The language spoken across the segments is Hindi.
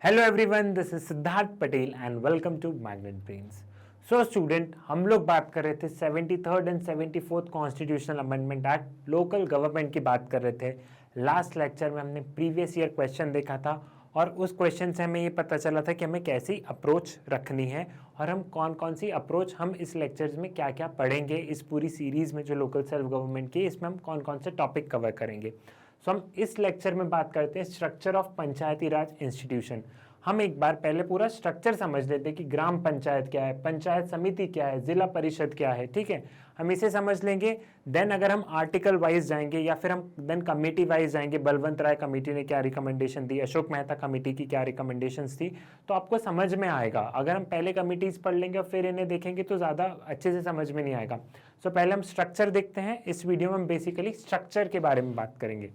Hello everyone, this is Siddharth Patel and welcome to Magnet Brains. So student, हम लोग बात कर रहे थे 73rd and 74th constitutional amendment act, local government की बात कर रहे थे। लास्ट लेक्चर में हमने प्रीवियस ईयर क्वेश्चन देखा था और उस क्वेश्चन से हमें ये पता चला था कि हमें कैसी अप्रोच रखनी है और हम कौन कौन सी अप्रोच हम इस लेक्चर्स में क्या क्या पढ़ेंगे। इस पूरी सीरीज में जो लोकल सेल्फ गवर्नमेंट की, इसमें हम कौन कौन से टॉपिक कवर करेंगे। सो हम इस लेक्चर में बात करते हैं structure of Panchayati Raj institution. हम एक बार पहले पूरा स्ट्रक्चर समझ लेते हैं कि ग्राम पंचायत क्या है, पंचायत समिति क्या है, जिला परिषद क्या है। ठीक है, हम इसे समझ लेंगे। देन अगर हम आर्टिकल वाइज जाएंगे या फिर हम देन कमेटी वाइज जाएंगे, बलवंत राय कमेटी ने क्या रिकमेंडेशन दी, अशोक मेहता कमेटी की क्या रिकमेंडेशंस थी, तो आपको समझ में आएगा। अगर हम पहले कमिटीज पढ़ लेंगे और फिर इन्हें देखेंगे तो ज़्यादा अच्छे से समझ में नहीं आएगा। सो पहले हम स्ट्रक्चर देखते हैं। इस वीडियो में हम बेसिकली स्ट्रक्चर के बारे में बात करेंगे।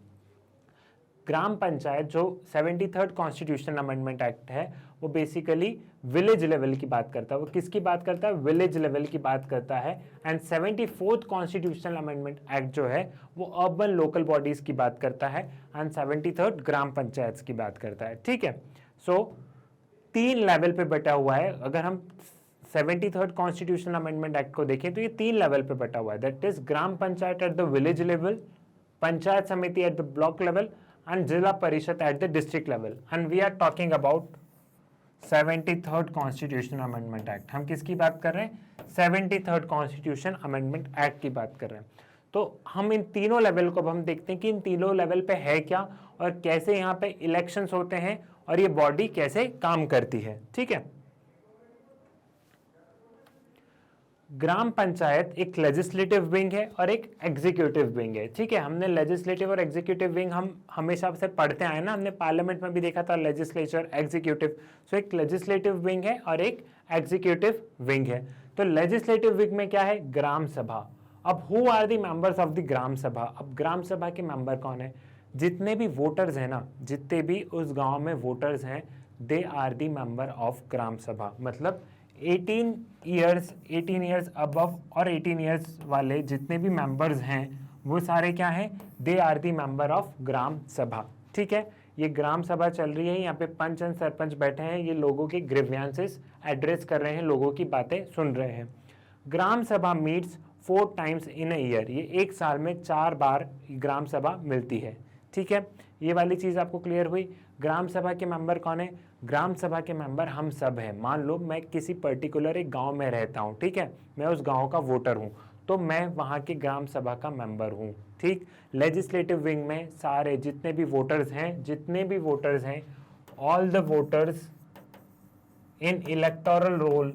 ग्राम पंचायत जो 73rd कॉन्स्टिट्यूशनल अमेंडमेंट एक्ट है वो बेसिकली विलेज लेवल की बात करता है। वो किसकी बात करता है? विलेज लेवल की बात करता है। And 74th constitutional amendment act जो है वो अर्बन लोकल बॉडीज की बात करता है एंड 73rd ग्राम पंचायत की बात करता है। ठीक है, सो 3 लेवल पे बटा हुआ है। अगर हम 73rd कॉन्स्टिट्यूशनल अमेंडमेंट एक्ट को देखें तो ये 3 लेवल पे बटा हुआ है। That is gram panchayat at the village level, panchayat samiti at the block level and Jilla Parishad at the district level. And we are talking about 73rd Constitutional Amendment Act. हम किसकी बात कर रहे हैं? 73rd Constitution Amendment Act की बात कर रहे हैं। तो हम इन तीनों लेवल को हम देखते हैं कि इन तीनों लेवल पे है क्या और कैसे यहाँ पे इलेक्शंस होते हैं और ये बॉडी कैसे काम करती है। ठीक है, ग्राम पंचायत एक लेजिस्लेटिव विंग है और एक एग्जीक्यूटिव विंग है। ठीक है, हमने लेजिस्लेटिव और एग्जीक्यूटिव विंग हम हमेशा से पढ़ते आए ना, हमने पार्लियामेंट में भी देखा था लेजिस्लेचर एग्जीक्यूटिव। सो एक लेजिस्लेटिव विंग है और एक एग्जीक्यूटिव विंग है। तो लेजिस्लेटिव विंग में क्या है? ग्राम सभा। अब who are the members of the gram सभा? अब ग्राम सभा के मेंबर कौन है? जितने भी वोटर्स हैं ना, जितने भी उस गाँव में वोटर्स हैं, they are the member of gram sabha. मतलब 18 ईयर्स अबव और 18 ईयर्स वाले जितने भी मेंबर्स हैं वो सारे क्या हैं? They are the member of gram sabha. ठीक है, ये ग्राम सभा चल रही है, यहाँ पे पंच एंड सरपंच बैठे हैं, ये लोगों के ग्रीवेंसेस एड्रेस कर रहे हैं, लोगों की बातें सुन रहे हैं। ग्राम सभा meets 4 times in a year, ये एक साल में 4 बार ग्राम सभा मिलती है। ठीक है, ये वाली चीज़ आपको क्लियर हुई। ग्राम सभा के मेंबर कौन है? ग्राम सभा के मेंबर हम सब हैं। मान लो मैं किसी पर्टिकुलर एक गांव में रहता हूं, ठीक है, मैं उस गांव का वोटर हूं, तो मैं वहां के ग्राम सभा का मेंबर हूं। ठीक, लेजिस्लेटिव विंग में सारे जितने भी वोटर्स हैं, all the voters in electoral roll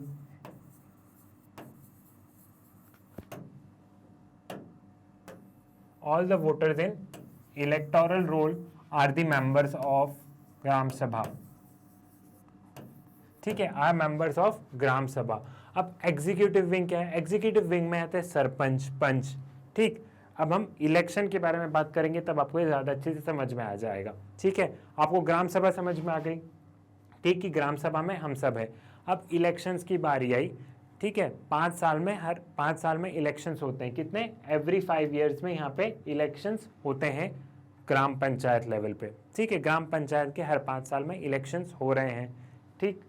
electoral roll are the members of gram sabha. ठीक है, आर मेंबर्स ऑफ ग्राम सभा। अब एग्जीक्यूटिव विंग क्या है? एग्जीक्यूटिव विंग में आते हैं सरपंच, पंच। ठीक, अब हम इलेक्शन के बारे में बात करेंगे तब आपको ये ज्यादा अच्छे से समझ में आ जाएगा। ठीक है, आपको ग्राम सभा समझ में आ गई। ठीक, कि ग्राम सभा में हम सब है। अब इलेक्शंस की बारी आई। ठीक है, 5 साल में, हर 5 साल में इलेक्शंस होते हैं। कितने? एवरी 5 years में यहाँ पे इलेक्शंस होते हैं ग्राम पंचायत लेवल पे। ठीक है, ग्राम पंचायत के हर 5 साल में इलेक्शंस हो रहे हैं। ठीक,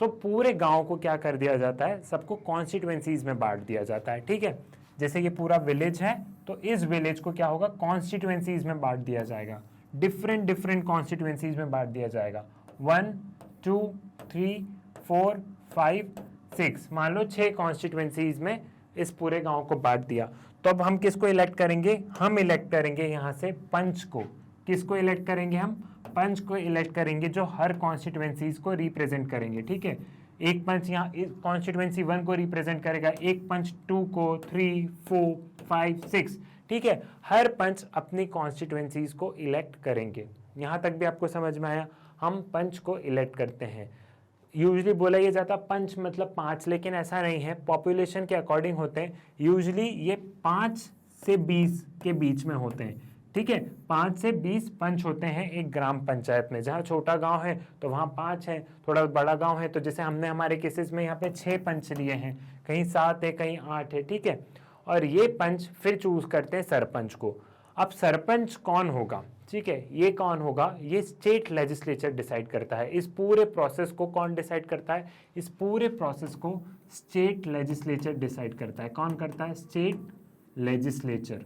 सो पूरे गांव को क्या कर दिया जाता है? सबको कॉन्स्टिट्यूएंसीज में बांट दिया जाता है। ठीक है, जैसे ये पूरा विलेज है तो इस विलेज को क्या होगा? कॉन्स्टिट्यूएंसीज में बांट दिया जाएगा। डिफरेंट कॉन्स्टिट्यूएंसीज में बांट दिया जाएगा। 1 2 3 4 5 6, मान लो 6 कॉन्स्टिट्यूएंसीज में इस पूरे गांव को बांट दिया। तो अब हम किसको इलेक्ट करेंगे? हम इलेक्ट करेंगे यहाँ से पंच को। किसको इलेक्ट करेंगे? हम पंच को इलेक्ट करेंगे, जो हर कॉन्स्टिट्यूएंसीज को रिप्रेजेंट करेंगे। ठीक है, एक पंच यहाँ कॉन्स्टिट्यूएंसी 1 को रिप्रेजेंट करेगा, एक पंच 2 को, 3 4 5 6। ठीक है, हर पंच अपनी कॉन्स्टिट्यूएंसीज को इलेक्ट करेंगे। यहाँ तक भी आपको समझ में आया? हम पंच को इलेक्ट करते हैं। यूजली बोला ये जाता पंच मतलब 5, लेकिन ऐसा नहीं है, पॉपुलेशन के अकॉर्डिंग होते हैं। यूजली ये 5 से 20 के बीच में होते हैं। ठीक है, 5 से 20 पंच होते हैं एक ग्राम पंचायत में। जहाँ छोटा गांव है तो वहाँ 5 है, थोड़ा बड़ा गांव है तो जैसे हमने हमारे केसेस में यहाँ पे 6 पंच लिए हैं, कहीं 7 है, कहीं 8 है। ठीक है, और ये पंच फिर चूज करते हैं सरपंच को। अब सरपंच कौन होगा? ठीक है, ये कौन होगा, ये स्टेट लेजिस्लेचर डिसाइड करता है। इस पूरे प्रोसेस को कौन डिसाइड करता है, इस पूरे प्रोसेस को स्टेट लेजिस्लेचर डिसाइड करता है। कौन करता है, स्टेट लेजिस्लेचर,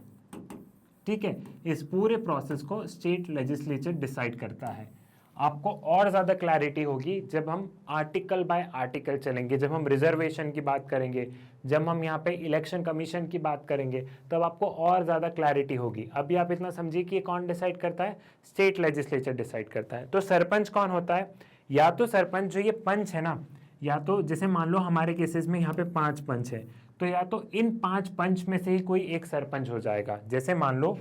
ठीक है, इस पूरे प्रोसेस को स्टेट लेजिस्लेचर डिसाइड करता है। आपको और ज़्यादा क्लैरिटी होगी जब हम आर्टिकल बाय आर्टिकल चलेंगे, जब हम रिजर्वेशन की बात करेंगे, जब हम यहाँ पे इलेक्शन कमीशन की बात करेंगे, तब आपको और ज़्यादा क्लैरिटी होगी। अभी आप इतना समझिए कि ये कौन डिसाइड करता है, स्टेट लेजिस्लेचर डिसाइड करता है। तो सरपंच कौन होता है, या तो सरपंच जो ये पंच है ना, या तो जैसे मान लो हमारे केसेस में यहाँ पे 5 पंच है, तो या तो इन 5 पंच में से ही कोई एक सरपंच हो जाएगा। जैसे मान लो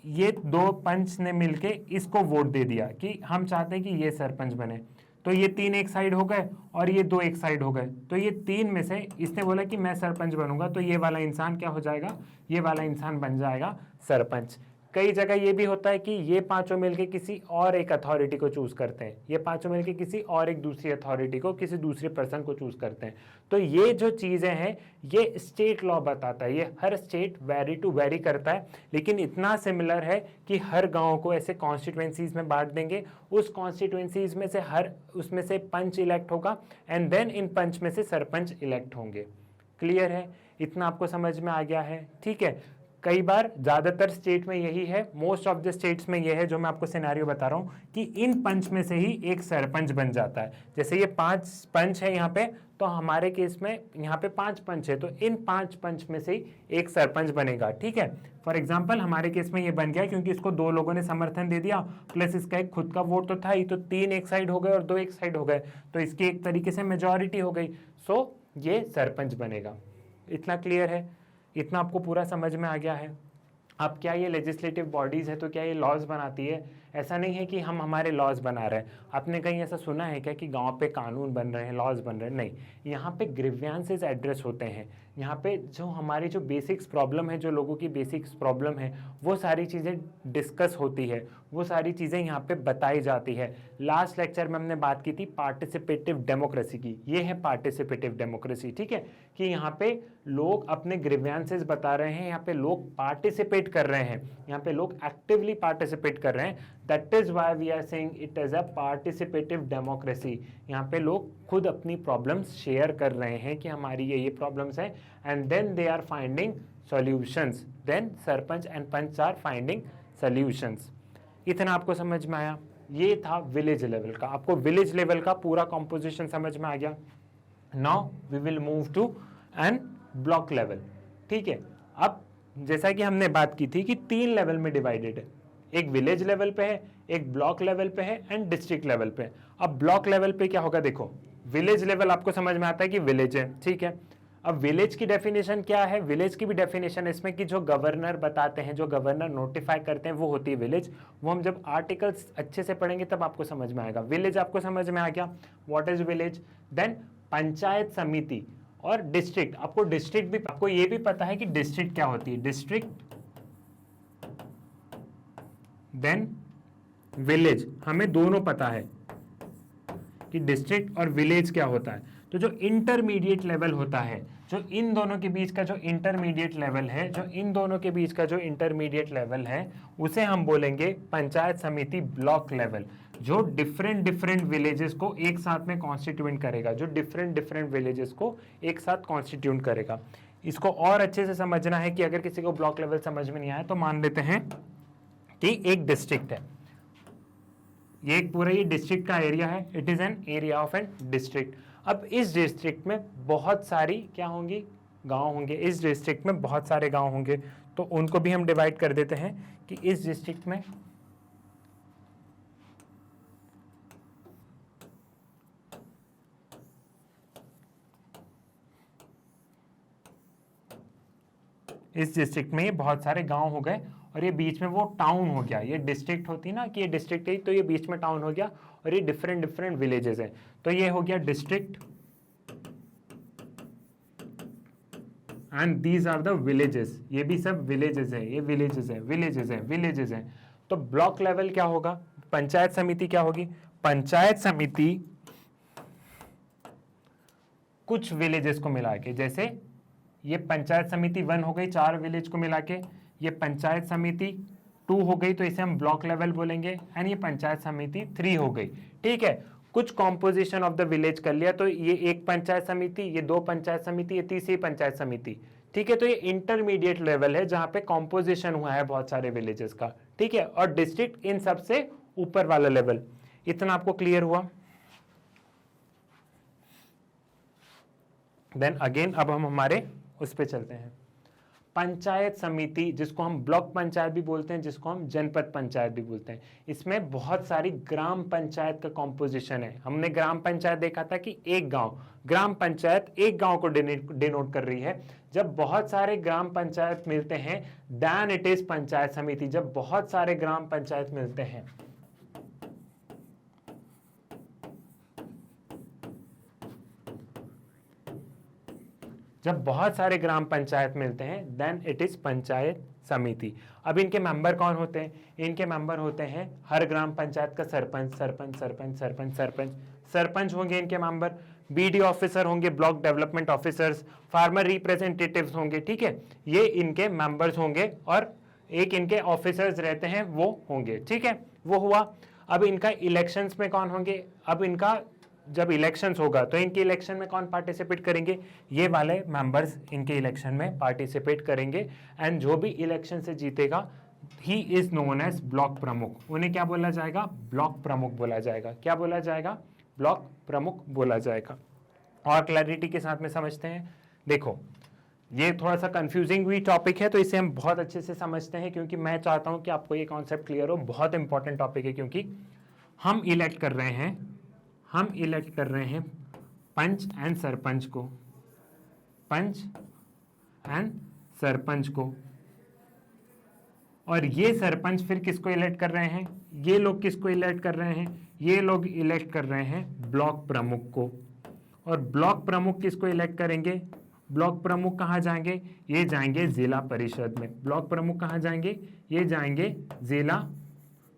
ये 2 पंच ने मिलके इसको वोट दे दिया कि हम चाहते हैं कि ये सरपंच बने, तो ये 3 एक साइड हो गए और ये 2 एक साइड हो गए। तो ये 3 में से इसने बोला कि मैं सरपंच बनूंगा, तो ये वाला इंसान क्या हो जाएगा, ये वाला इंसान बन जाएगा सरपंच। कई जगह ये भी होता है कि ये पांचों मिलके किसी और एक अथॉरिटी को चूज करते हैं, ये पांचों मिलके किसी और एक दूसरी अथॉरिटी को, किसी दूसरे पर्सन को चूज करते हैं। तो ये जो चीजें हैं ये स्टेट लॉ बताता है, ये हर स्टेट वेरी टू वेरी करता है, लेकिन इतना सिमिलर है कि हर गांव को ऐसे कॉन्स्टिट्यूएंसीज में बांट देंगे, उस कॉन्स्टिट्यूएंसीज में से हर उसमें से पंच इलेक्ट होगा एंड देन इन पंच में से सरपंच इलेक्ट होंगे। क्लियर है, इतना आपको समझ में आ गया है, ठीक है। कई बार ज़्यादातर स्टेट में यही है, मोस्ट ऑफ द स्टेट्स में यह है जो मैं आपको सिनेरियो बता रहा हूँ कि इन पंच में से ही एक सरपंच बन जाता है। जैसे ये 5 पंच है यहाँ पे, तो हमारे केस में यहाँ पे 5 पंच है, तो इन 5 पंच में से ही एक सरपंच बनेगा, ठीक है। फॉर एग्जाम्पल हमारे केस में ये बन गया क्योंकि इसको 2 लोगों ने समर्थन दे दिया, प्लस इसका एक खुद का वोट तो था ही, तो 3 एक साइड हो गए और 2 एक साइड हो गए, तो इसकी एक तरीके से मेजॉरिटी हो गई, सो ये सरपंच बनेगा। इतना क्लियर है, इतना आपको पूरा समझ में आ गया है। अब क्या ये लेजिस्लेटिव बॉडीज़ है तो क्या ये लॉज बनाती है, ऐसा नहीं है कि हम हमारे लॉज बना रहे हैं। आपने कहीं ऐसा सुना है क्या कि गांव पे कानून बन रहे हैं, लॉज बन रहे हैं, नहीं, यहाँ पे ग्रीवियंसेस एड्रेस होते हैं। यहाँ पे जो हमारी जो बेसिक्स प्रॉब्लम है, जो लोगों की बेसिक्स प्रॉब्लम है, वो सारी चीज़ें डिस्कस होती है, वो सारी चीज़ें यहाँ पे बताई जाती है। लास्ट लेक्चर में हमने बात की थी पार्टिसिपेटिव डेमोक्रेसी की, ये है पार्टिसिपेटिव डेमोक्रेसी, ठीक है, कि यहाँ पे लोग अपने ग्रीवियंसेस बता रहे हैं, यहाँ पे लोग पार्टिसिपेट कर रहे हैं, यहाँ पे लोग एक्टिवली पार्टिसिपेट कर रहे हैं। That is why we are saying it is a participative democracy. यहाँ पे लोग खुद अपनी प्रॉब्लम्स शेयर कर रहे हैं कि हमारी ये प्रॉब्लम्स हैं, and then they are finding solutions, then sarpanch and panch are finding solutions. इतना आपको समझ में आया, ये था विलेज लेवल का। आपको विलेज लेवल का पूरा कॉम्पोजिशन समझ में आ गया। Now we will move to and block level, ठीक है। अब जैसा कि हमने बात की थी कि 3 लेवल में डिवाइडेड है, एक विलेज लेवल पे है, एक ब्लॉक लेवल पे है एंड डिस्ट्रिक्ट लेवल पे। अब ब्लॉक लेवल पे क्या होगा, देखो विलेज लेवल आपको समझ में आता है कि विलेज है, ठीक है। अब विलेज की डेफिनेशन क्या है, विलेज की भी डेफिनेशन इसमें कि जो गवर्नर बताते हैं, जो गवर्नर नोटिफाई करते हैं, वो होती है विलेज। वो हम जब आर्टिकल्स अच्छे से पढ़ेंगे तब आपको समझ में आएगा। विलेज आपको समझ में आ गया, what is village. Then panchayat samiti और डिस्ट्रिक्ट। आपको डिस्ट्रिक्ट भी, आपको ये भी पता है कि डिस्ट्रिक्ट क्या होती है, डिस्ट्रिक्ट देन विलेज, हमें दोनों पता है कि डिस्ट्रिक्ट और विलेज क्या होता है। तो जो इंटरमीडिएट लेवल होता है, जो इन दोनों के बीच का जो इंटरमीडिएट लेवल है, जो इन दोनों के बीच का जो इंटरमीडिएट लेवल है, उसे हम बोलेंगे पंचायत समिति ब्लॉक लेवल, जो डिफरेंट विलेजेस को एक साथ में कॉन्स्टिट्यूट करेगा, जो डिफरेंट विलेजेस को एक साथ कॉन्स्टिट्यूट करेगा। इसको और अच्छे से समझना है कि अगर किसी को ब्लॉक लेवल समझ में नहीं आया तो मान लेते हैं कि एक डिस्ट्रिक्ट है, ये एक पूरा ये डिस्ट्रिक्ट का एरिया है, it is an area of an district. अब इस डिस्ट्रिक्ट में बहुत सारी क्या होंगी, गांव होंगे। इस डिस्ट्रिक्ट में बहुत सारे गांव होंगे, तो उनको भी हम डिवाइड कर देते हैं कि इस डिस्ट्रिक्ट में ये बहुत सारे गांव हो गए और ये बीच में वो टाउन हो गया। ये डिस्ट्रिक्ट होती ना कि ये डिस्ट्रिक्ट है, तो ये बीच में टाउन हो गया और ये डिफरेंट विलेजेस हैं, तो ये हो गया district and these are the villages. ये भी सब विलेजेस है, ये विलेजेस हैं। तो ब्लॉक लेवल क्या होगा, पंचायत समिति क्या होगी, पंचायत समिति कुछ विलेजेस को मिला के, जैसे ये पंचायत समिति 1 हो गई 4 विलेज को मिला के, ये पंचायत समिति 2 हो गई तो इसे हम ब्लॉक लेवल बोलेंगे, एंड ये पंचायत समिति 3 हो गई। ठीक है, कुछ कॉम्पोजिशन ऑफ द विलेज कर लिया, तो ये एक पंचायत समिति, ये 2 पंचायत समिति, ये तीसरी पंचायत समिति। ठीक है, तो ये इंटरमीडिएट लेवल है जहां पे कॉम्पोजिशन हुआ है बहुत सारे विलेजेस का। ठीक है, और डिस्ट्रिक्ट इन सबसे ऊपर वाला लेवल। इतना आपको क्लियर हुआ? देन अगेन अब हम हमारे उस पे चलते हैं, पंचायत समिति, जिसको हम ब्लॉक पंचायत भी बोलते हैं, जिसको हम जनपद पंचायत भी बोलते हैं। इसमें बहुत सारी ग्राम पंचायत का कॉम्पोजिशन है। हमने ग्राम पंचायत देखा था कि एक गांव, ग्राम पंचायत एक गांव को डिनोट कर रही है। जब बहुत सारे ग्राम पंचायत मिलते हैं देन इट इज पंचायत समिति। जब बहुत सारे ग्राम पंचायत मिलते हैं, जब बहुत सारे ग्राम पंचायत मिलते हैं देन इट इज पंचायत समिति। अब इनके मेंबर कौन होते हैं? इनके मेंबर होते हैं हर ग्राम पंचायत का सरपंच, सरपंच सरपंच सरपंच सरपंच सरपंच होंगे इनके मेंबर, बीडी ऑफिसर होंगे, block development officers, farmer representatives होंगे। ठीक है, ये इनके मेंबर्स होंगे और एक इनके ऑफिसर्स रहते हैं वो होंगे। ठीक है, वो हुआ। अब इनका इलेक्शंस में कौन होंगे? अब इनका जब इलेक्शंस होगा तो इनके इलेक्शन में कौन पार्टिसिपेट करेंगे? ये वाले मेंबर्स इनके इलेक्शन में पार्टिसिपेट करेंगे, एंड जो भी इलेक्शन से जीतेगा he is known as block pramukh. उन्हें क्या बोला जाएगा? ब्लॉक प्रमुख बोला जाएगा। क्या बोला जाएगा? ब्लॉक प्रमुख बोला जाएगा। और क्लैरिटी के साथ में समझते हैं। देखो, ये थोड़ा सा कंफ्यूजिंग भी टॉपिक है, तो इसे हम बहुत अच्छे से समझते हैं, क्योंकि मैं चाहता हूं कि आपको ये कॉन्सेप्ट क्लियर हो। बहुत इंपॉर्टेंट टॉपिक है, क्योंकि हम इलेक्ट कर रहे हैं पंच एंड सरपंच को, पंच एंड सरपंच को। और ये सरपंच फिर किसको इलेक्ट कर रहे हैं? ये लोग किसको इलेक्ट कर रहे हैं? ये लोग इलेक्ट कर रहे हैं ब्लॉक प्रमुख को। और ब्लॉक प्रमुख किसको इलेक्ट करेंगे? ब्लॉक प्रमुख कहाँ जाएंगे? ये जाएंगे जिला परिषद में। ब्लॉक प्रमुख कहाँ जाएंगे? ये जाएंगे जिला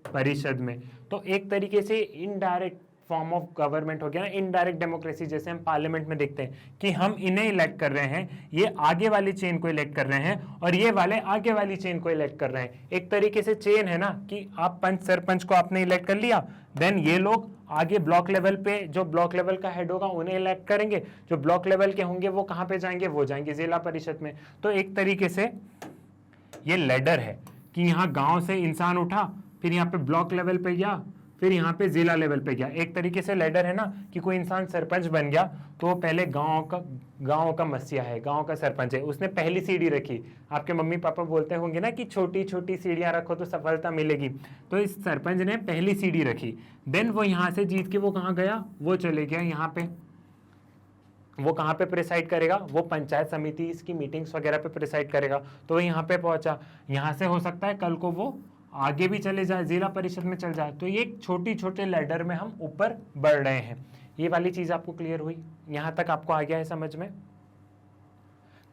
परिषद में। तो एक तरीके से इनडायरेक्ट फॉर्म ऑफ गवर्नमेंट हो गया ना, इनडायरेक्ट डेमोक्रेसी, जैसे हम पार्लियामेंट में देखते हैं कि हम इन्हें इलेक्ट कर रहे हैं, ये आगे वाली चेन को इलेक्ट कर रहे हैं और ये वाले आगे वाली चेन को इलेक्ट कर रहे हैं। एक तरीके से चेन है ना, कि आप पंच सरपंच को आपने इलेक्ट कर लिया, देन ये लोग आगे ब्लॉक लेवल पे, जो ब्लॉक लेवल का हेड होगा उन्हें इलेक्ट करेंगे, जो ब्लॉक लेवल के होंगे वो कहाँ पे जाएंगे? वो जाएंगे जिला परिषद में। तो एक तरीके से ये लैडर है कि यहाँ गांव से इंसान उठा, फिर यहाँ पे ब्लॉक लेवल पे गया, फिर यहाँ पे जिला लेवल पे गया। एक तरीके से लैडर है ना, कि कोई इंसान सरपंच बन गया तो पहले गांव का मसीहा है, गांव का सरपंच है, उसने पहली सीढ़ी रखी। आपके मम्मी पापा बोलते होंगे ना कि छोटी छोटी सीढ़ियां रखो तो सफलता मिलेगी, तो इस सरपंच ने पहली सीढ़ी रखी। देन वो यहाँ से जीत के वो कहाँ गया? वो चले गया यहाँ पे। वो कहाँ पे प्रिसाइड करेगा? वो पंचायत समिति इसकी मीटिंग्स वगैरह पे प्रिसाइड करेगा। तो वो यहाँ पे पहुंचा, यहाँ से हो सकता है कल को वो आगे भी चले जाए, जिला परिषद में चल जाए। तो ये छोटी छोटे लैडर में हम ऊपर बढ़ रहे हैं। ये वाली चीज आपको क्लियर हुई? यहां तक आपको आ गया है समझ में?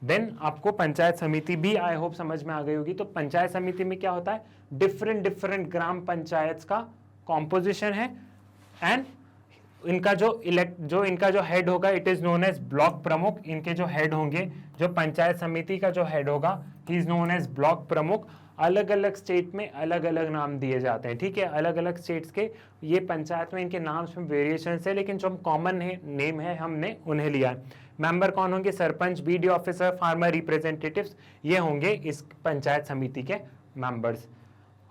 देन आपको पंचायत समिति भी आई होप समझ में आ गई होगी। तो पंचायत समिति में क्या होता है? डिफरेंट ग्राम पंचायत का कॉम्पोजिशन है, एंड इनका जो हेड होगा it is known as block pramukh. इनके जो हेड होंगे, जो पंचायत समिति का जो हेड होगा he is known as block pramukh. अलग अलग स्टेट में अलग अलग नाम दिए जाते हैं। ठीक है, अलग अलग स्टेट्स के ये पंचायत में इनके नाम्स में वेरिएशन है, लेकिन जो कॉमन नेम है हमने उन्हें लिया है। मेंबर कौन होंगे? Sarpanch, BD officer, farmer representatives, ये होंगे इस पंचायत समिति के मेंबर्स।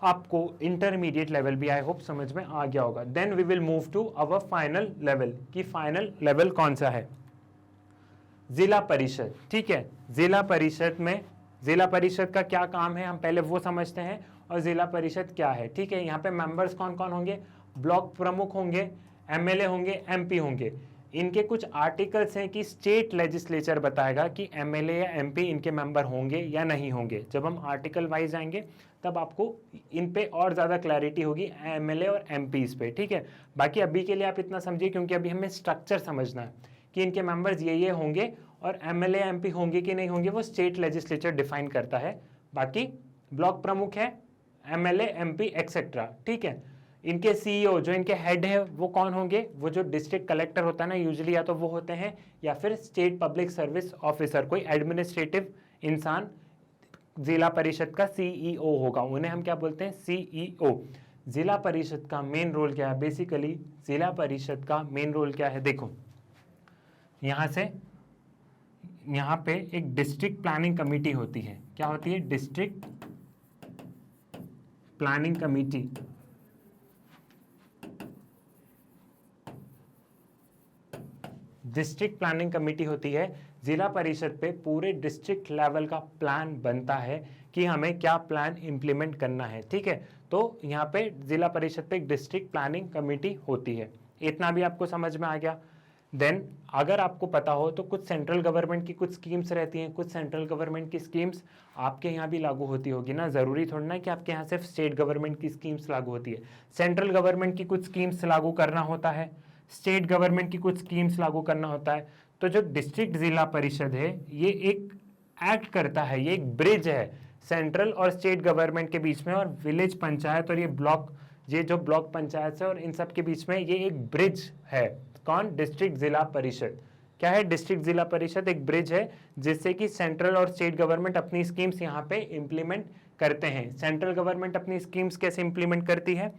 आपको इंटरमीडिएट लेवल भी आई होप समझ में आ गया होगा। Then we will move to our final level, कि फाइनल लेवल कौन सा है? जिला परिषद। ठीक है, जिला परिषद में जिला परिषद का क्या काम है हम पहले वो समझते हैं, और जिला परिषद क्या है। ठीक है, यहाँ पे मेंबर्स कौन कौन होंगे? ब्लॉक प्रमुख होंगे, एमएलए होंगे, एमपी होंगे। इनके कुछ आर्टिकल्स हैं कि स्टेट लेजिस्लेचर बताएगा कि एमएलए या एमपी इनके मेंबर होंगे या नहीं होंगे। जब हम आर्टिकल वाइज आएंगे तब आपको इन पे और ज़्यादा क्लैरिटी होगी, एमएलए और एमपी पे। ठीक है, बाकी अभी के लिए आप इतना समझिए, क्योंकि अभी हमें स्ट्रक्चर समझना है कि इनके मेंबर्स ये होंगे, और एमएलए एमपी होंगे कि नहीं होंगे वो स्टेट लेजिस्लेचर डिफाइन करता है। बाकी ब्लॉक प्रमुख है, एमएलए एमपी एक्सेट्रा। ठीक है, इनके सीईओ जो इनके हेड है वो कौन होंगे? वो जो डिस्ट्रिक्ट कलेक्टर होता है ना यूजुअली, या तो वो होते हैं या फिर स्टेट पब्लिक सर्विस ऑफिसर, कोई एडमिनिस्ट्रेटिव इंसान जिला परिषद का सीईओ होगा, उन्हें हम क्या बोलते हैं, सीईओ। जिला परिषद का मेन रोल क्या है, बेसिकली जिला परिषद का मेन रोल क्या है, देखो यहां से यहां पे एक डिस्ट्रिक्ट प्लानिंग कमेटी होती है, क्या होती है, district planning committee. District planning committee होती है, जिला परिषद पे पूरे डिस्ट्रिक्ट लेवल का प्लान बनता है कि हमें क्या प्लान इंप्लीमेंट करना है, ठीक है। तो यहाँ पे जिला परिषद पे एक डिस्ट्रिक्ट प्लानिंग कमेटी होती है, इतना भी आपको समझ में आ गया। देन अगर आपको पता हो तो कुछ सेंट्रल गवर्नमेंट की कुछ स्कीम्स रहती हैं, कुछ सेंट्रल गवर्नमेंट की स्कीम्स आपके यहाँ भी लागू होती होगी ना, ज़रूरी थोड़ा ना कि आपके यहाँ सिर्फ स्टेट गवर्नमेंट की स्कीम्स लागू होती है। सेंट्रल गवर्नमेंट की कुछ स्कीम्स लागू करना होता है, स्टेट गवर्नमेंट की कुछ स्कीम्स लागू करना होता है। तो जो डिस्ट्रिक्ट जिला परिषद है ये एक एक्ट करता है, ये एक ब्रिज है सेंट्रल और स्टेट गवर्नमेंट के बीच में, और विलेज पंचायत और ये जो ब्लॉक पंचायत है और इन सब के बीच में ये एक ब्रिज है। कौन, डिस्ट्रिक्ट जिला परिषद। क्या है डिस्ट्रिक्ट जिला परिषद, एक ब्रिज है जिससे कि सेंट्रल और स्टेट गवर्नमेंट अपनी स्कीम्स यहाँ पे इंप्लीमेंट करते हैं। सेंट्रल गवर्नमेंट अपनी स्कीम्स कैसे इंप्लीमेंट करती है,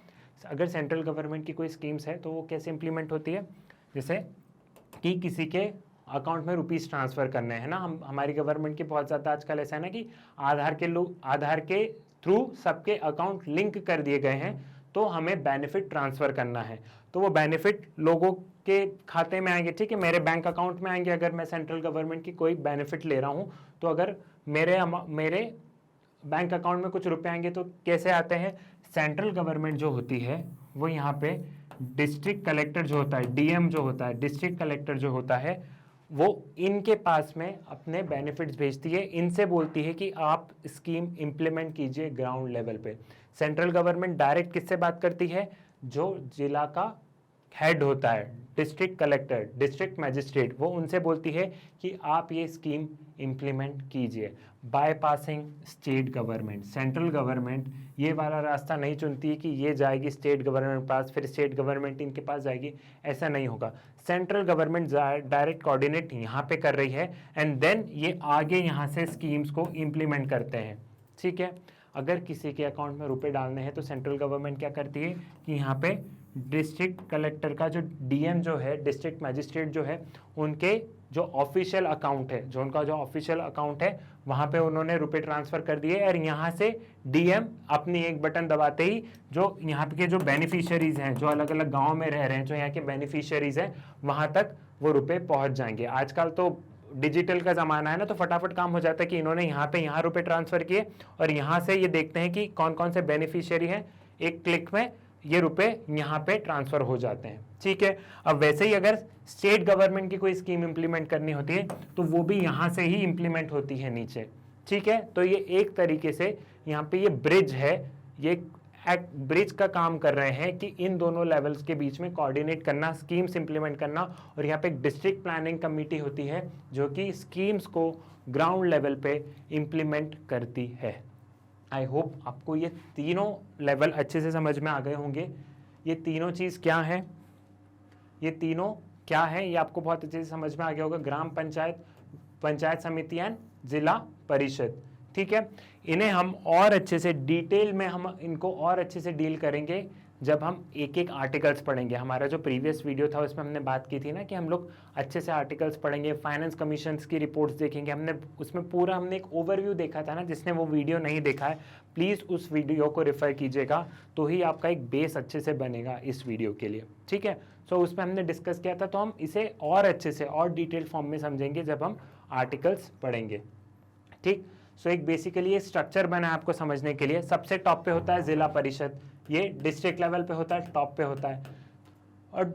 अगर सेंट्रल गवर्नमेंट की कोई स्कीम्स है तो वो कैसे इंप्लीमेंट होती है, जैसे कि किसी के अकाउंट में रुपीस ट्रांसफर करने हैं ना, हमारी गवर्नमेंट की बहुत ज़्यादा आजकल ऐसा है ना कि आधार के थ्रू सबके अकाउंट लिंक कर दिए गए हैं, तो हमें बेनिफिट ट्रांसफर करना है, तो वो बेनिफिट लोगों के खाते में आएंगे, ठीक है, मेरे बैंक अकाउंट में आएंगे। अगर मैं सेंट्रल गवर्नमेंट की कोई बेनिफिट ले रहा हूँ तो अगर मेरे बैंक अकाउंट में कुछ रुपए आएंगे तो कैसे आते हैं, सेंट्रल गवर्नमेंट जो होती है वो यहाँ पे डिस्ट्रिक्ट कलेक्टर जो होता है, डीएम जो होता है, डिस्ट्रिक्ट कलेक्टर जो होता है, वो इनके पास में अपने बेनिफिट्स भेजती है, इनसे बोलती है कि आप स्कीम इंप्लीमेंट कीजिए ग्राउंड लेवल पे। सेंट्रल गवर्नमेंट डायरेक्ट किससे बात करती है, जो जिला का हेड होता है, डिस्ट्रिक्ट कलेक्टर, डिस्ट्रिक्ट मैजिस्ट्रेट, वो उनसे बोलती है कि आप ये स्कीम इंप्लीमेंट कीजिए। Bypassing state government, central government ये वाला रास्ता नहीं चुनती है कि ये जाएगी स्टेट गवर्नमेंट पास, फिर स्टेट गवर्नमेंट इनके पास जाएगी, ऐसा नहीं होगा। सेंट्रल गवर्नमेंट डायरेक्ट कोऑर्डिनेट यहाँ पे कर रही है एंड देन ये आगे यहाँ से स्कीम्स को इम्प्लीमेंट करते हैं, ठीक है। अगर किसी के अकाउंट में रुपए डालने हैं तो सेंट्रल गवर्नमेंट क्या करती है कि यहाँ पे डिस्ट्रिक्ट कलेक्टर का जो डीएम जो है, डिस्ट्रिक्ट मैजिस्ट्रेट जो है, उनके जो ऑफिशियल अकाउंट है, जो उनका जो ऑफिशियल अकाउंट है वहाँ पे उन्होंने रुपए ट्रांसफर कर दिए, और यहाँ से डीएम अपनी एक बटन दबाते ही जो यहाँ के जो बेनिफिशियरीज हैं, जो अलग अलग गाँव में रह रहे हैं, जो यहाँ के बेनिफिशियरीज हैं, वहाँ तक वो रुपए पहुँच जाएंगे। आजकल तो डिजिटल का ज़माना है ना, तो फटाफट काम हो जाता है कि इन्होंने यहाँ रुपए ट्रांसफ़र किए और यहाँ से ये देखते हैं कि कौन कौन से बेनिफिशियरी हैं, एक क्लिक में ये रुपए यहाँ पे ट्रांसफ़र हो जाते हैं, ठीक है। अब वैसे ही अगर स्टेट गवर्नमेंट की कोई स्कीम इंप्लीमेंट करनी होती है तो वो भी यहाँ से ही इंप्लीमेंट होती है नीचे, ठीक है। तो ये एक तरीके से यहाँ पे ये ब्रिज है, ये ब्रिज का काम कर रहे हैं कि इन दोनों लेवल्स के बीच में कोऑर्डिनेट करना, स्कीम्स इंप्लीमेंट करना, और यहाँ पे एक डिस्ट्रिक्ट प्लानिंग कमेटी होती है जो कि स्कीम्स को ग्राउंड लेवल पे इंप्लीमेंट करती है। आई होप आपको ये तीनों लेवल अच्छे से समझ में आ गए होंगे। ये तीनों चीज़ क्या है, ये तीनों क्या है, ये आपको बहुत अच्छे से समझ में आ गया होगा। ग्राम पंचायत, पंचायत समिति एंड जिला परिषद, ठीक है। इन्हें हम और अच्छे से डिटेल में हम इनको और अच्छे से डील करेंगे जब हम एक एक आर्टिकल्स पढ़ेंगे। हमारा जो प्रीवियस वीडियो था उसमें हमने बात की थी ना कि हम लोग अच्छे से आर्टिकल्स पढ़ेंगे, फाइनेंस कमीशंस की रिपोर्ट्स देखेंगे। हमने उसमें पूरा हमने एक ओवरव्यू देखा था ना, जिसने वो वीडियो नहीं देखा है प्लीज़ उस वीडियो को रेफर कीजिएगा, तो ही आपका एक बेस अच्छे से बनेगा इस वीडियो के लिए, ठीक है। सो उसमें हमने डिस्कस किया था, तो हम इसे और अच्छे से और डिटेल फॉर्म में समझेंगे जब हम आर्टिकल्स पढ़ेंगे, ठीक। सो एक बेसिकली ये स्ट्रक्चर बना है आपको समझने के लिए। सबसे टॉप पे होता है जिला परिषद, ये डिस्ट्रिक्ट लेवल पे होता है, टॉप पे होता है। और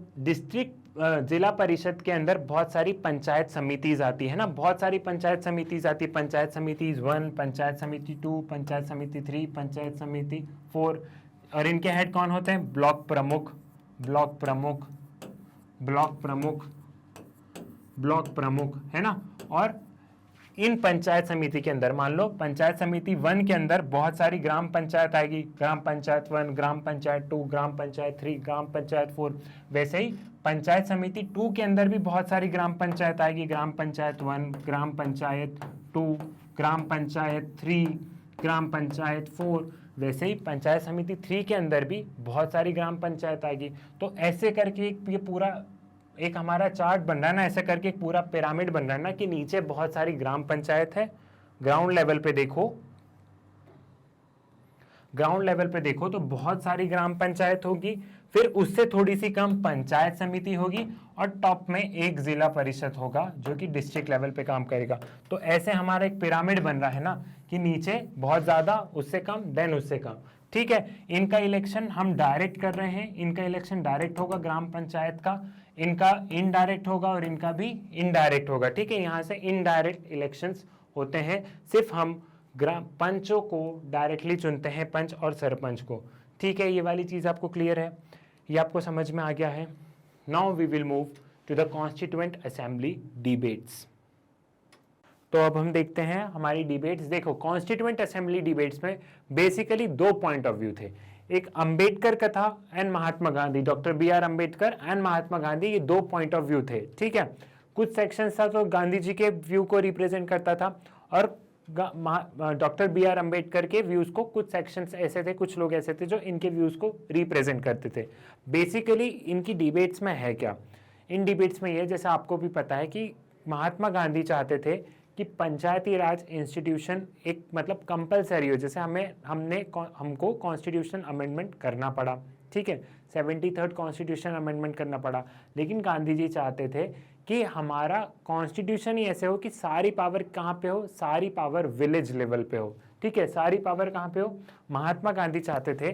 जिला परिषद के अंदर बहुत सारी पंचायत समितिज आती है ना, बहुत सारी पंचायत समितिज आती है। पंचायत समिति 1, पंचायत समिति 2, पंचायत समिति 3, पंचायत समिति 4, और इनके हेड कौन होते हैं, ब्लॉक प्रमुख, ब्लॉक प्रमुख, ब्लॉक प्रमुख, ब्लॉक प्रमुख, है ना। और इन पंचायत समिति के अंदर मान लो पंचायत समिति 1 के अंदर बहुत सारी ग्राम पंचायत आएगी, ग्राम पंचायत 1, ग्राम पंचायत 2, ग्राम पंचायत 3, ग्राम पंचायत 4। वैसे ही पंचायत समिति 2 के अंदर भी बहुत सारी ग्राम पंचायत आएगी, ग्राम पंचायत 1, ग्राम पंचायत 2, ग्राम पंचायत 3, ग्राम पंचायत 4, वैसे ही पंचायत समिति 3 के अंदर भी बहुत सारी ग्राम पंचायत आएगी। तो ऐसे करके एक ये पूरा एक हमारा चार्ट बन रहा है ना, ऐसे करके एक पूरा पिरामिड बन रहा है ना कि नीचे बहुत सारी ग्राम पंचायत है, ग्राउंड लेवल पे देखो, ग्राउंड लेवल पे देखो तो बहुत सारी ग्राम पंचायत होगी, फिर उससे थोड़ी सी कम पंचायत समिति होगी और टॉप में एक जिला परिषद होगा जो कि डिस्ट्रिक्ट लेवल पे काम करेगा। तो ऐसे हमारा एक पिरामिड बन रहा है ना कि नीचे बहुत ज्यादा, उससे कम, देन उससे कम। ठीक है, इनका इलेक्शन हम डायरेक्ट कर रहे हैं, इनका इलेक्शन डायरेक्ट होगा ग्राम पंचायत का, इनका इनडायरेक्ट होगा और इनका भी इनडायरेक्ट होगा। ठीक है, यहां से इनडायरेक्ट इलेक्शंस होते हैं, सिर्फ हम ग्राम पंचों को डायरेक्टली चुनते हैं, पंच और सरपंच को। ठीक है, ये वाली चीज आपको क्लियर है, ये आपको समझ में आ गया है। Now we will move to the constituent assembly debates. तो अब हम देखते हैं हमारी डिबेट्स। देखो, कॉन्स्टिट्यूएंट असेंबली डिबेट्स में बेसिकली 2 पॉइंट ऑफ व्यू थे, एक अंबेडकर का था and Mahatma Gandhi, doctor BR Ambedkar and Mahatma Gandhi, ये 2 पॉइंट ऑफ व्यू थे। ठीक है, कुछ सेक्शंस था तो गांधी जी के व्यू को रिप्रेजेंट करता था और डॉक्टर BR अम्बेडकर के व्यूज को, कुछ सेक्शंस ऐसे थे, कुछ लोग ऐसे थे जो इनके व्यूज को रिप्रेजेंट करते थे। बेसिकली इनकी डिबेट्स में है क्या, इन डिबेट्स में ये, जैसे आपको भी पता है कि महात्मा गांधी चाहते थे कि पंचायती राज इंस्टीट्यूशन एक मतलब कंपलसरी हो, जैसे हमको कॉन्स्टिट्यूशन अमेंडमेंट करना पड़ा। ठीक है, 73rd कॉन्स्टिट्यूशन अमेंडमेंट करना पड़ा, लेकिन गांधी जी चाहते थे कि हमारा कॉन्स्टिट्यूशन ही ऐसे हो कि सारी पावर कहाँ पे हो, सारी पावर विलेज लेवल पे हो। ठीक है, सारी पावर कहाँ पे हो, महात्मा गांधी चाहते थे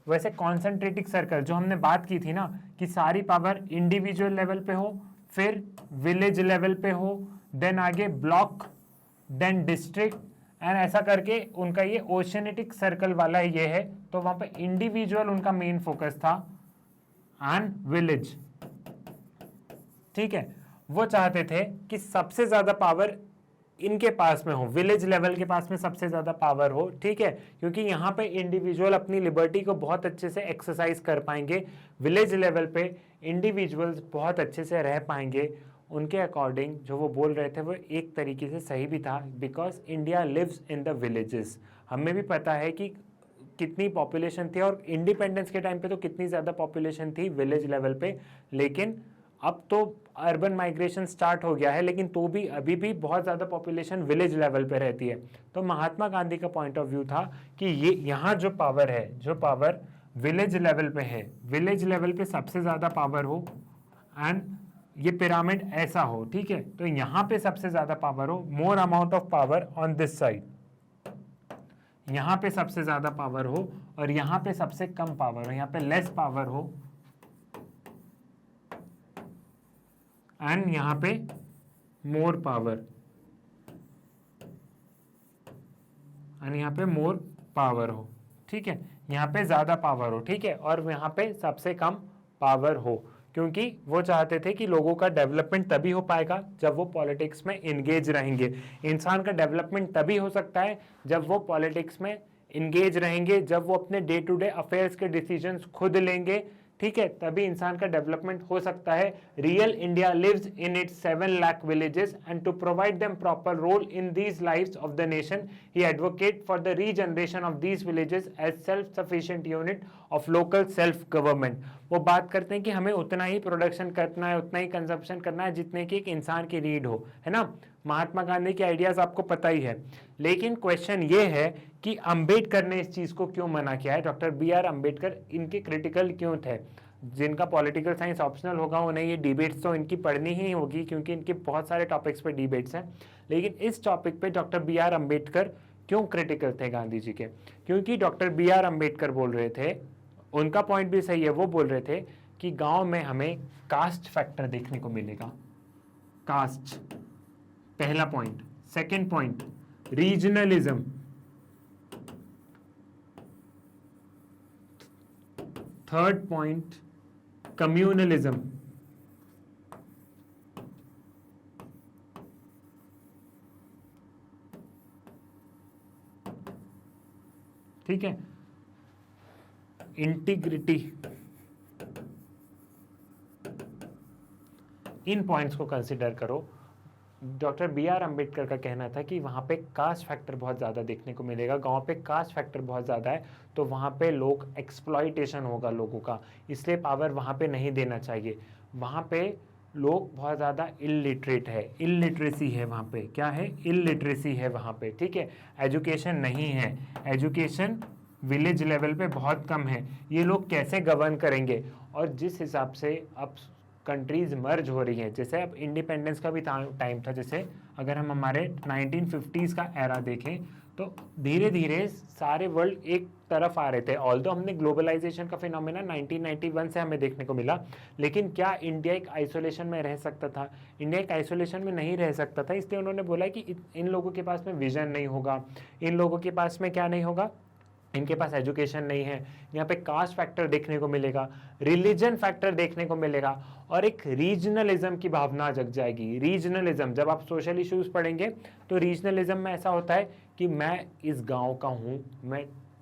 वैसे कॉन्सेंट्रेटिक सर्कल जो हमने बात की थी ना कि सारी पावर इंडिविजुअल लेवल पे हो, फिर विलेज लेवल पे हो, देन आगे ब्लॉक, देन डिस्ट्रिक्ट, एंड ऐसा करके उनका ये ओशियनेटिक सर्कल वाला ये है। तो वहां पे इंडिविजुअल उनका मेन फोकस था एंड विलेज। ठीक है, वो चाहते थे कि सबसे ज्यादा पावर इनके पास में हो, विलेज लेवल के पास में सबसे ज्यादा पावर हो। ठीक है, क्योंकि यहाँ पे इंडिविजुअल अपनी लिबर्टी को बहुत अच्छे से एक्सरसाइज कर पाएंगे, विलेज लेवल पे इंडिविजुअल्स बहुत अच्छे से रह पाएंगे। उनके अकॉर्डिंग जो वो बोल रहे थे वो एक तरीके से सही भी था, because India lives in the villages. हमें भी पता है कि कितनी पॉपुलेशन थी और इंडिपेंडेंस के टाइम पे तो कितनी ज़्यादा पॉपुलेशन थी विलेज लेवल पे, लेकिन अब तो अर्बन माइग्रेशन स्टार्ट हो गया है, लेकिन तो भी अभी भी बहुत ज़्यादा पॉपुलेशन विलेज लेवल पे रहती है। तो महात्मा गांधी का पॉइंट ऑफ व्यू था कि ये यहाँ जो पावर है, जो पावर विलेज लेवल पे है, विलेज लेवल पे सबसे ज़्यादा पावर हो एंड ये पिरामिड ऐसा हो। ठीक है, तो यहाँ पे सबसे ज़्यादा पावर हो, more amount of power on this side, यहाँ पे सबसे ज़्यादा पावर हो और यहाँ पे सबसे कम पावर हो, यहाँ पे लेस पावर हो एंड यहाँ पे मोर पावर, एंड यहाँ पे मोर पावर हो। ठीक है, यहाँ पे ज्यादा पावर हो। ठीक है, और यहाँ पे सबसे कम पावर हो, क्योंकि वो चाहते थे कि लोगों का डेवलपमेंट तभी हो पाएगा जब वो पॉलिटिक्स में इंगेज रहेंगे। इंसान का डेवलपमेंट तभी हो सकता है जब वो पॉलिटिक्स में इंगेज रहेंगे, जब वो अपने डे टू डे अफेयर्स के डिसीजंस खुद लेंगे। ठीक है, तभी इंसान का डेवलपमेंट हो सकता है। Real India lives in its 7 lakh villages and to provide them proper role in these lives of the nation he advocate for the regeneration of these villages as self sufficient unit of local self government. वो बात करते हैं कि हमें उतना ही प्रोडक्शन करना है, उतना ही कंजप्शन करना है जितने की एक इंसान की नीड हो, है ना। महात्मा गांधी के आइडियाज आपको पता ही है, लेकिन क्वेश्चन ये है कि अंबेडकर ने इस चीज को क्यों मना किया है, डॉक्टर BR अम्बेडकर इनके क्रिटिकल क्यों थे। जिनका पॉलिटिकल साइंस ऑप्शनल होगा उन्हें ये डिबेट्स तो इनकी पढ़नी ही होगी, क्योंकि इनके बहुत सारे टॉपिक्स पे डिबेट्स हैं। लेकिन इस टॉपिक पे डॉक्टर BR अम्बेडकर क्यों क्रिटिकल थे गांधी जी के, क्योंकि डॉक्टर BR अम्बेडकर बोल रहे थे, उनका पॉइंट भी सही है, वो बोल रहे थे कि गांव में हमें कास्ट फैक्टर देखने को मिलेगा। कास्ट पहला point. Second point regionalism. Third point communalism. ठीक है, इंटीग्रिटी। इन पॉइंट्स को कंसिडर करो। डॉक्टर बी आर अम्बेडकर का कहना था कि वहाँ पे कास्ट फैक्टर बहुत ज़्यादा देखने को मिलेगा, गांव पे कास्ट फैक्टर बहुत ज़्यादा है, तो वहाँ पे लोग एक्सप्लॉइटेशन होगा लोगों का, इसलिए पावर वहाँ पे नहीं देना चाहिए। वहाँ पे लोग बहुत ज़्यादा इलिटरेट है, इलिटरेसी है वहाँ पे, क्या है, इलिटरेसी है वहाँ पे, ठीक है, एजुकेशन नहीं है, एजुकेशन विलेज लेवल पे बहुत कम है। ये लोग कैसे गवर्न करेंगे? और जिस हिसाब से अब कंट्रीज मर्ज हो रही हैं, जैसे अब इंडिपेंडेंस का भी टाइम था, जैसे अगर हम हमारे 1950s का एरा देखें तो धीरे धीरे सारे वर्ल्ड एक तरफ आ रहे थे। ऑल्दो हमने ग्लोबलाइजेशन का फिनोमेना 1991 से हमें देखने को मिला, लेकिन क्या इंडिया एक आइसोलेशन में रह सकता था? इंडिया एक आइसोलेशन में नहीं रह सकता था, इसलिए उन्होंने बोला कि इन लोगों के पास में विजन नहीं होगा, इन लोगों के पास में क्या नहीं होगा, इनके पास एजुकेशन नहीं है, यहाँ पे कास्ट फैक्टर देखने को मिलेगा, रिलीजन फैक्टर देखने को मिलेगा, और एक रीजनलिज्म की भावना जग जाएगी। रीजनलिज्म, जब आप सोशल इश्यूज पढ़ेंगे तो रीजनलिज्म में ऐसा होता है कि मैं इस गांव का हूँ,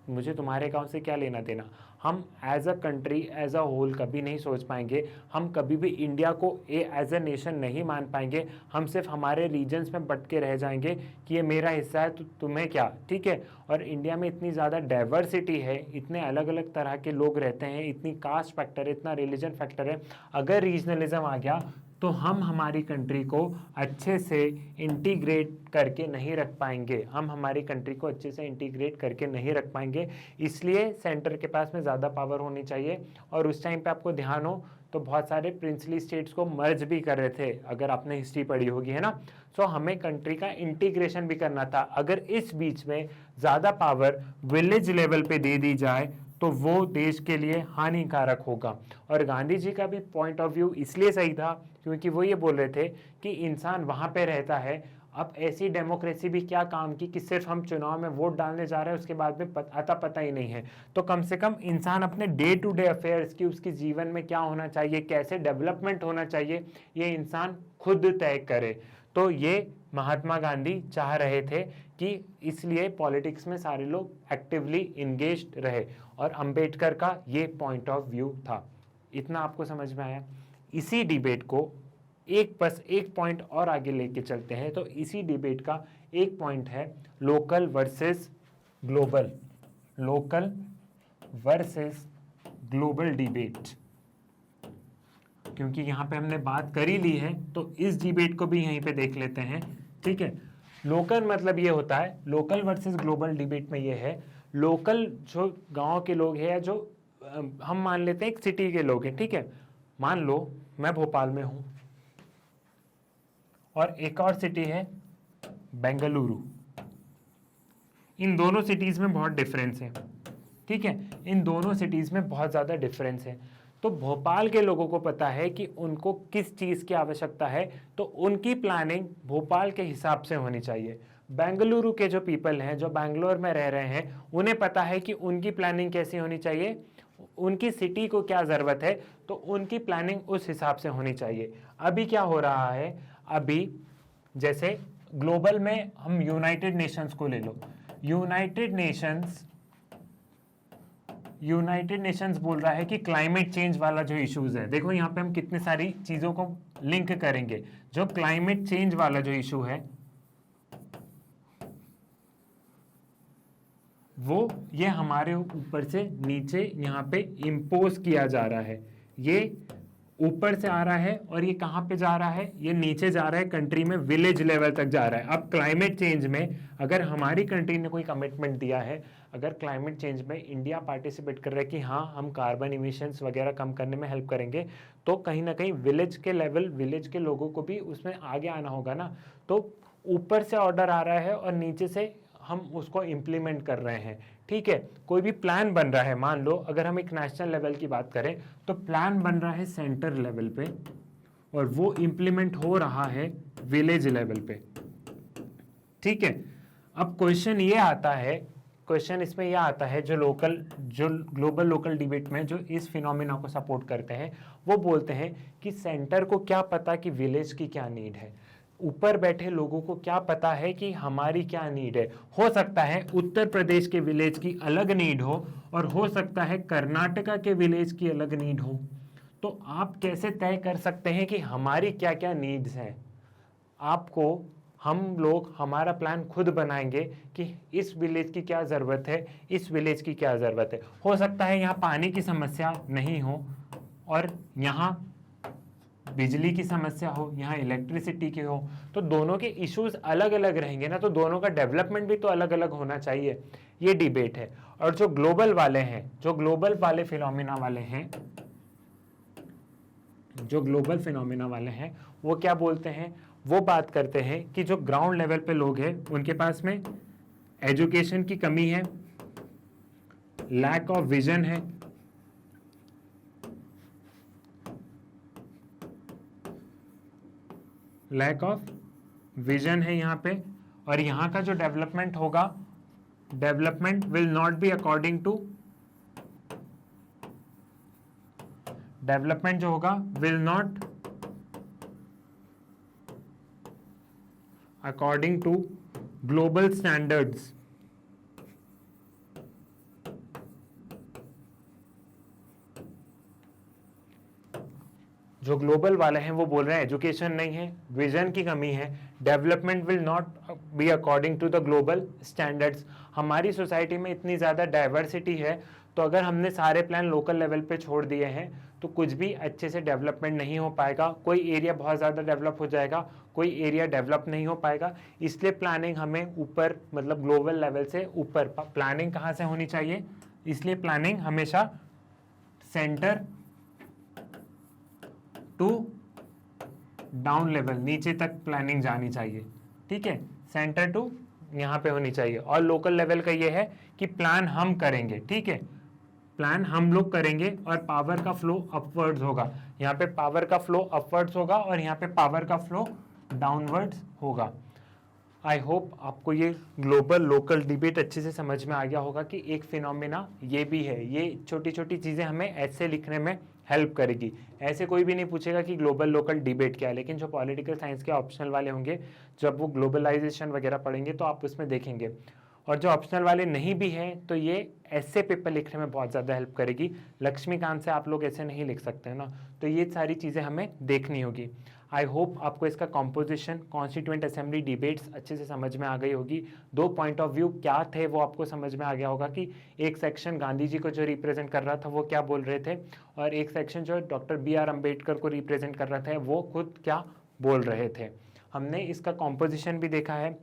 मुझे तुम्हारे गांव से क्या लेना देना। हम as a country, as a whole कभी नहीं सोच पाएंगे, हम कभी भी इंडिया को एज अ नेशन नहीं मान पाएंगे, हम सिर्फ हमारे रीजन्स में बट के रह जाएंगे कि ये मेरा हिस्सा है तो तुम्हें क्या, ठीक है। और इंडिया में इतनी ज़्यादा डाइवर्सिटी है, इतने अलग अलग तरह के लोग रहते हैं, इतनी कास्ट फैक्टर है, इतना रिलीजन फैक्टर है, अगर रीजनलिज्म आ गया तो हम हमारी कंट्री को अच्छे से इंटीग्रेट करके नहीं रख पाएंगे, हम हमारी कंट्री को अच्छे से इंटीग्रेट करके नहीं रख पाएंगे। इसलिए सेंटर के पास में ज़्यादा पावर होनी चाहिए। और उस टाइम पे आपको ध्यान हो तो बहुत सारे प्रिंसली स्टेट्स को मर्ज भी कर रहे थे, अगर आपने हिस्ट्री पढ़ी होगी, है ना। सो हमें कंट्री का इंटीग्रेशन भी करना था। अगर इस बीच में ज़्यादा पावर विलेज लेवल पे दे दी जाए तो वो देश के लिए हानिकारक होगा। और गांधी जी का भी पॉइंट ऑफ व्यू इसलिए सही था क्योंकि वो ये बोल रहे थे कि इंसान वहाँ पे रहता है। अब ऐसी डेमोक्रेसी भी क्या काम की कि सिर्फ हम चुनाव में वोट डालने जा रहे हैं, उसके बाद में आता पता ही नहीं है। तो कम से कम इंसान अपने डे टू डे अफेयर्स की, उसकी जीवन में क्या होना चाहिए, कैसे डेवलपमेंट होना चाहिए, ये इंसान खुद तय करे। तो ये महात्मा गांधी चाह रहे थे कि इसलिए पॉलिटिक्स में सारे लोग एक्टिवली इंगेज्ड रहे, और अंबेडकर का ये पॉइंट ऑफ व्यू था। इतना आपको समझ में आया? इसी डिबेट को बस एक पॉइंट और आगे लेके चलते हैं। तो इसी डिबेट का एक पॉइंट है local versus global, local versus global debate. क्योंकि यहाँ पे हमने बात कर ही ली है तो इस डिबेट को भी यहीं पे देख लेते हैं, ठीक है। लोकल मतलब ये होता है, लोकल वर्सेस ग्लोबल डिबेट में ये है, लोकल जो गांव के लोग हैं या जो हम मान लेते हैं एक सिटी के लोग हैं, ठीक है। मान लो मैं भोपाल में हूं और एक और सिटी है बेंगलुरु। इन दोनों सिटीज में बहुत डिफरेंस है, ठीक है, इन दोनों सिटीज में बहुत ज़्यादा डिफरेंस है। तो भोपाल के लोगों को पता है कि उनको किस चीज़ की आवश्यकता है, तो उनकी प्लानिंग भोपाल के हिसाब से होनी चाहिए। बेंगलुरु के जो पीपल हैं, जो बैंगलोर में रह रहे हैं, उन्हें पता है कि उनकी प्लानिंग कैसी होनी चाहिए, उनकी सिटी को क्या ज़रूरत है, तो उनकी प्लानिंग उस हिसाब से होनी चाहिए। अभी क्या हो रहा है, अभी जैसे ग्लोबल में हम यूनाइटेड नेशंस को ले लो, यूनाइटेड नेशंस बोल रहा है कि क्लाइमेट चेंज वाला जो इश्यूज है, देखो यहाँ पे हम कितनी सारी चीज़ों को लिंक करेंगे। जो क्लाइमेट चेंज वाला जो इशू है वो ये हमारे ऊपर से नीचे यहाँ पे इम्पोज किया जा रहा है, ये ऊपर से आ रहा है और ये कहाँ पे जा रहा है, ये नीचे जा रहा है, कंट्री में विलेज लेवल तक जा रहा है। अब क्लाइमेट चेंज में अगर हमारी कंट्री ने कोई कमिटमेंट दिया है, अगर क्लाइमेट चेंज में इंडिया पार्टिसिपेट कर रहा है कि हाँ हम कार्बन इमिशंस वगैरह कम करने में हेल्प करेंगे, तो कहीं ना कहीं विलेज के लेवल, विलेज के लोगों को भी उसमें आगे आना होगा ना। तो ऊपर से ऑर्डर आ रहा है और नीचे से हम उसको इम्प्लीमेंट कर रहे हैं, ठीक है। कोई भी प्लान बन रहा है, मान लो अगर हम एक नेशनल लेवल की बात करें तो प्लान बन रहा है सेंटर लेवल पे और वो इम्प्लीमेंट हो रहा है विलेज लेवल पे, ठीक है। अब क्वेश्चन ये आता है, क्वेश्चन इसमें यह आता है, जो ग्लोबल लोकल डिबेट में जो इस फिनोमिना को सपोर्ट करते हैं वो बोलते हैं कि सेंटर को क्या पता कि विलेज की क्या नीड है, ऊपर बैठे लोगों को क्या पता है कि हमारी क्या नीड है। हो सकता है उत्तर प्रदेश के विलेज की अलग नीड हो और हो सकता है कर्नाटका के विलेज की अलग नीड हो। तो आप कैसे तय कर सकते हैं कि हमारी क्या क्या नीड्स हैं? आपको हम लोग हमारा प्लान खुद बनाएंगे कि इस विलेज की क्या ज़रूरत है, इस विलेज की क्या ज़रूरत है। हो सकता है यहाँ पानी की समस्या नहीं हो और यहाँ बिजली की समस्या हो, यहाँ इलेक्ट्रिसिटी की हो, तो दोनों के इश्यूज अलग अलग रहेंगे ना, तो दोनों का डेवलपमेंट भी तो अलग अलग होना चाहिए। ये डिबेट है। और जो ग्लोबल वाले हैं, जो ग्लोबल वाले फिनोमिना वाले हैं, जो ग्लोबल फिनोमिना वाले हैं, वो क्या बोलते हैं, वो बात करते हैं कि जो ग्राउंड लेवल पे लोग हैं उनके पास में एजुकेशन की कमी है, लैक ऑफ विजन है, लैक ऑफ विजन है यहाँ पे, और यहाँ का जो डेवलपमेंट होगा, development will not be according to, development जो होगा will not according to global standards. जो ग्लोबल वाले हैं वो बोल रहे हैं एजुकेशन नहीं है, विजन की कमी है, development will not be according to the global standards. हमारी सोसाइटी में इतनी ज़्यादा डाइवर्सिटी है, तो अगर हमने सारे प्लान लोकल लेवल पे छोड़ दिए हैं तो कुछ भी अच्छे से डेवलपमेंट नहीं हो पाएगा। कोई एरिया बहुत ज़्यादा डेवलप हो जाएगा, कोई एरिया डेवलप नहीं हो पाएगा। इसलिए प्लानिंग हमें ऊपर, मतलब ग्लोबल लेवल से ऊपर प्लानिंग कहाँ से होनी चाहिए, इसलिए प्लानिंग हमेशा सेंटर टू डाउन लेवल, नीचे तक प्लानिंग जानी चाहिए। ठीक है, सेंटर टू यहाँ पे होनी चाहिए। और लोकल लेवल का ये है कि प्लान हम करेंगे, ठीक है, प्लान हम लोग करेंगे और पावर का फ्लो अपवर्ड्स होगा। यहाँ पे पावर का फ्लो अपवर्ड्स होगा और यहाँ पे पावर का फ्लो डाउनवर्ड्स होगा। आई होप आपको ये ग्लोबल लोकल डिबेट अच्छे से समझ में आ गया होगा कि एक फिनोमिना ये भी है। ये छोटी छोटी चीज़ें हमें ऐसे लिखने में हेल्प करेगी। ऐसे कोई भी नहीं पूछेगा कि ग्लोबल लोकल डिबेट क्या है, लेकिन जो पॉलिटिकल साइंस के ऑप्शनल वाले होंगे, जब वो ग्लोबलाइजेशन वगैरह पढ़ेंगे तो आप उसमें देखेंगे। और जो ऑप्शनल वाले नहीं भी हैं तो ये ऐसे पेपर लिखने में बहुत ज़्यादा हेल्प करेगी। लक्ष्मीकांत से आप लोग ऐसे नहीं लिख सकते हैं ना, तो ये सारी चीज़ें हमें देखनी होगी। आई होप आपको इसका कॉम्पोजिशन, कॉन्स्टिट्यूएंट असेंबली डिबेट्स अच्छे से समझ में आ गई होगी। दो पॉइंट ऑफ व्यू क्या थे वो आपको समझ में आ गया होगा कि एक सेक्शन गांधी जी को जो रिप्रेजेंट कर रहा था वो क्या बोल रहे थे, और एक सेक्शन जो डॉक्टर BR अम्बेडकर को रिप्रेजेंट कर रहा था वो खुद क्या बोल रहे थे। हमने इसका कॉम्पोजिशन भी देखा है।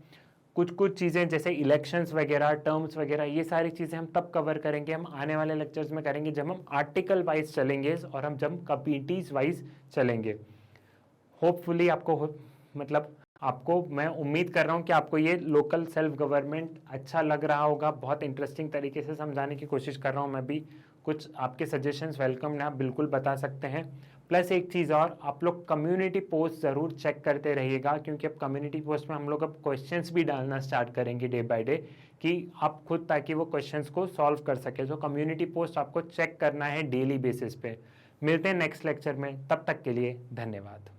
कुछ चीज़ें जैसे इलेक्शंस वगैरह, टर्म्स वगैरह, ये सारी चीज़ें हम तब कवर करेंगे, हम आने वाले लेक्चर्स में करेंगे जब हम आर्टिकल वाइज चलेंगे और हम जब कमिटीज वाइज चलेंगे। होपफुली आपको मतलब आपको मैं उम्मीद कर रहा हूँ कि आपको ये लोकल सेल्फ गवर्नमेंट अच्छा लग रहा होगा। बहुत इंटरेस्टिंग तरीके से समझाने की कोशिश कर रहा हूँ मैं भी। कुछ आपके सजेशंस वेलकम ना, आप बिल्कुल बता सकते हैं। प्लस एक चीज़ और, आप लोग कम्युनिटी पोस्ट ज़रूर चेक करते रहिएगा, क्योंकि अब कम्युनिटी पोस्ट में हम लोग अब क्वेश्चंस भी डालना स्टार्ट करेंगे डे बाय डे, कि आप खुद ताकि वो क्वेश्चंस को सॉल्व कर सके। तो कम्युनिटी पोस्ट आपको चेक करना है डेली बेसिस पे। मिलते हैं नेक्स्ट लेक्चर में, तब तक के लिए धन्यवाद।